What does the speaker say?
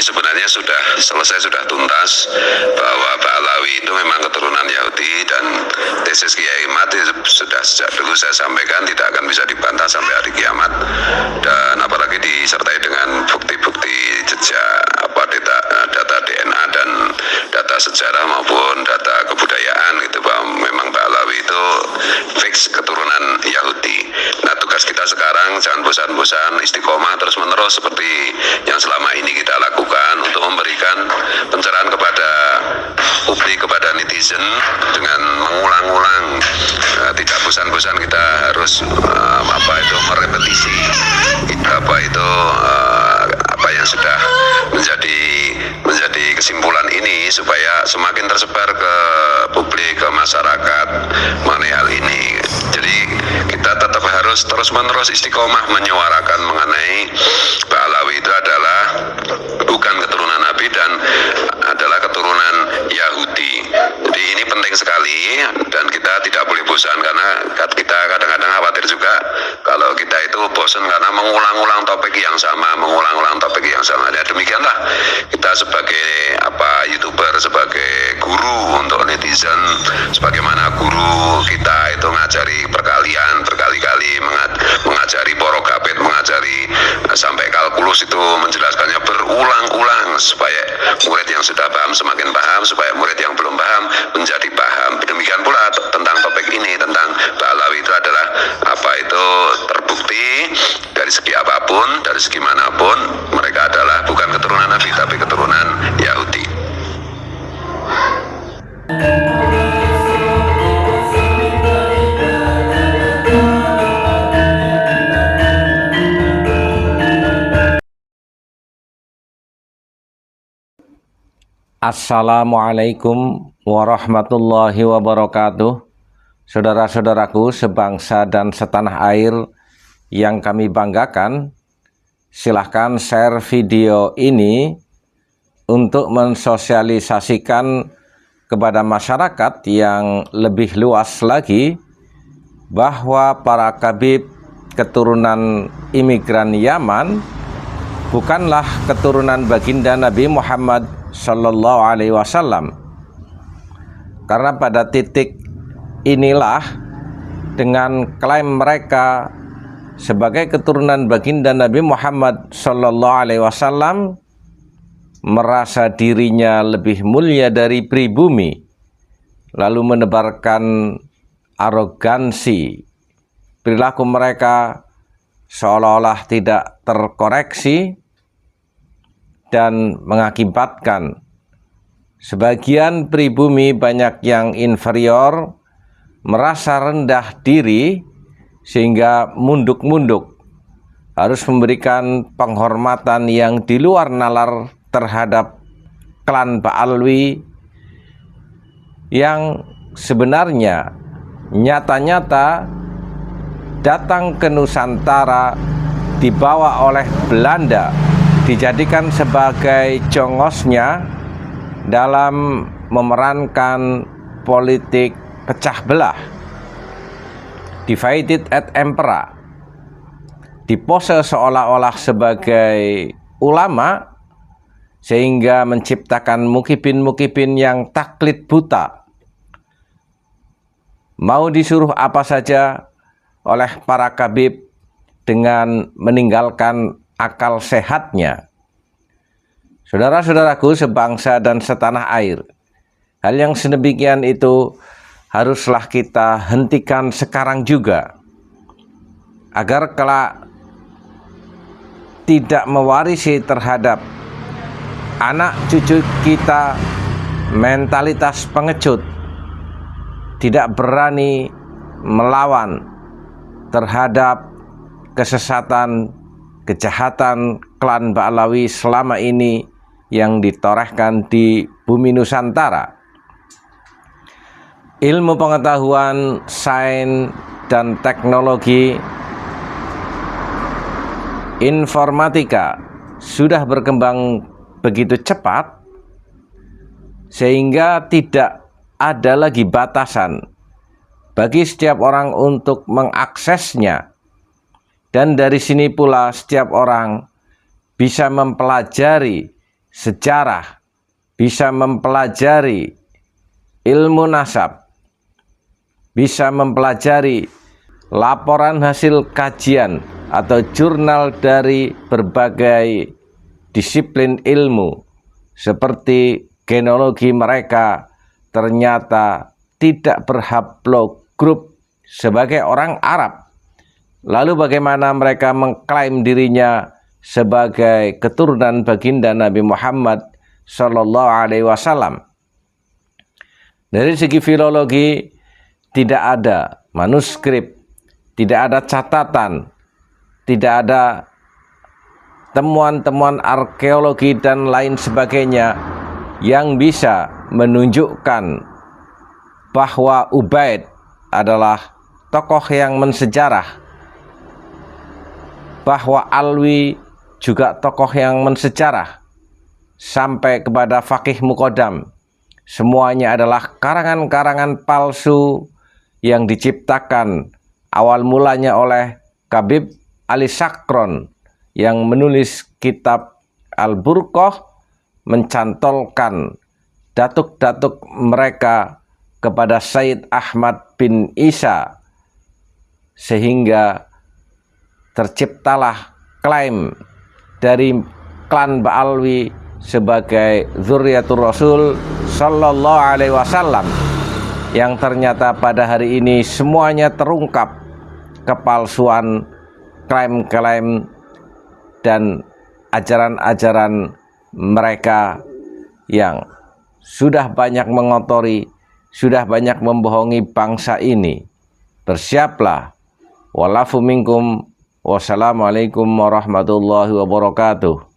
sebenarnya sudah selesai, sudah tuntas bahwa Ba'alawi itu memang keturunan Yahudi, dan tesis Kiai Mat sudah sejak dulu saya sampaikan tidak akan bisa dibantah sampai hari kiamat, dan apalagi disertai dengan bukti-bukti jejak data DNA dan data sejarah maupun data kebudayaan gitu, bahwa memang Ba'alawi itu fix keturunan Yahudi. Nah, tugas kita sekarang jangan bosan-bosan, istiqomah terus-menerus seperti yang selama ini kita lakukan untuk memberikan pencerahan kepada publik, kepada netizen dengan mengulang-ulang. Tidak bosan-bosan kita harus merepetisi apa yang sudah menjadi kesimpulan ini, supaya semakin tersebar ke publik, ke masyarakat mengenai hal ini. Jadi kita tetap harus terus-menerus istiqomah menyuarakan mengenai Ba'alawi itu adalah bukan keturunan Nabi dan adalah keturunan Yahudi. Jadi ini penting sekali, dan kita tidak boleh bosan, karena kita kadang-kadang khawatir juga kalau kita itu bosan karena mengulang-ulang topik yang sama. Ya, demikianlah kita sebagai YouTuber, sebagai guru untuk netizen, sebagaimana guru kita itu ngajari berkali-kali mengajari porogapit, mengajari sampai kalkulus itu menjelaskannya berulang-ulang supaya murid yang sudah paham semakin paham, supaya murid yang belum paham menjadi paham. Demikian pula tentang topik ini, tentang Ba'alawi itu adalah terbukti dari segi apapun, dari segi manapun, mereka adalah bukan keturunan Nabi tapi keturunan Yahudi. Assalamualaikum warahmatullahi wabarakatuh. Saudara-saudaraku sebangsa dan setanah air yang kami banggakan, silahkan share video ini untuk mensosialisasikan kepada masyarakat yang lebih luas lagi bahwa para kabib keturunan imigran Yaman bukanlah keturunan baginda Nabi Muhammad Sallallahu Alaihi Wasallam. Karena pada titik inilah, dengan klaim mereka sebagai keturunan baginda Nabi Muhammad Sallallahu Alaihi Wasallam, merasa dirinya lebih mulia dari pribumi, lalu menebarkan arogansi. Perilaku mereka seolah-olah tidak terkoreksi dan mengakibatkan sebagian pribumi banyak yang inferior, merasa rendah diri sehingga munduk-munduk, harus memberikan penghormatan yang di luar nalar terhadap klan Ba'alawi yang sebenarnya nyata-nyata datang ke Nusantara dibawa oleh Belanda, dijadikan sebagai jongosnya dalam memerankan politik pecah belah, divided et impera, dipose seolah-olah sebagai ulama, sehingga menciptakan mukibin-mukibin yang taklid buta, mau disuruh apa saja oleh para kabib dengan meninggalkan akal sehatnya. Saudara-saudaraku sebangsa dan setanah air, hal yang sedemikian itu haruslah kita hentikan sekarang juga, agar kelak tidak mewarisi terhadap anak cucu kita mentalitas pengecut, tidak berani melawan terhadap kesesatan, kejahatan klan Ba'alawi selama ini yang ditorehkan di bumi Nusantara. Ilmu pengetahuan, sains dan teknologi informatika sudah berkembang begitu cepat sehingga tidak ada lagi batasan bagi setiap orang untuk mengaksesnya. Dan dari sini pula setiap orang bisa mempelajari sejarah, bisa mempelajari ilmu nasab, bisa mempelajari laporan hasil kajian atau jurnal dari berbagai disiplin ilmu seperti genealogi mereka ternyata tidak berhaplogrup sebagai orang Arab. Lalu bagaimana mereka mengklaim dirinya sebagai keturunan baginda Nabi Muhammad Shallallahu Alaihi Wasallam? Dari segi filologi tidak ada manuskrip, tidak ada catatan, tidak ada temuan-temuan arkeologi dan lain sebagainya yang bisa menunjukkan bahwa Ubaid adalah tokoh yang mensejarah, bahwa Alwi juga tokoh yang mensejarah, sampai kepada Faqih Muqaddam. Semuanya adalah karangan-karangan palsu yang diciptakan awal mulanya oleh Khabib Ali Sakron yang menulis kitab Al-Burqah, mencantolkan datuk-datuk mereka kepada Said Ahmad bin Isa, sehingga terciptalah klaim dari klan Ba'alwi sebagai Dzurriyyatur Rasul Sallallahu Alaihi Wasallam, yang ternyata pada hari ini semuanya terungkap kepalsuan, klaim-klaim dan ajaran-ajaran mereka yang sudah banyak mengotori, sudah banyak membohongi bangsa ini. Bersiaplah. Walafu minkum. Wassalamualaikum warahmatullahi wabarakatuh.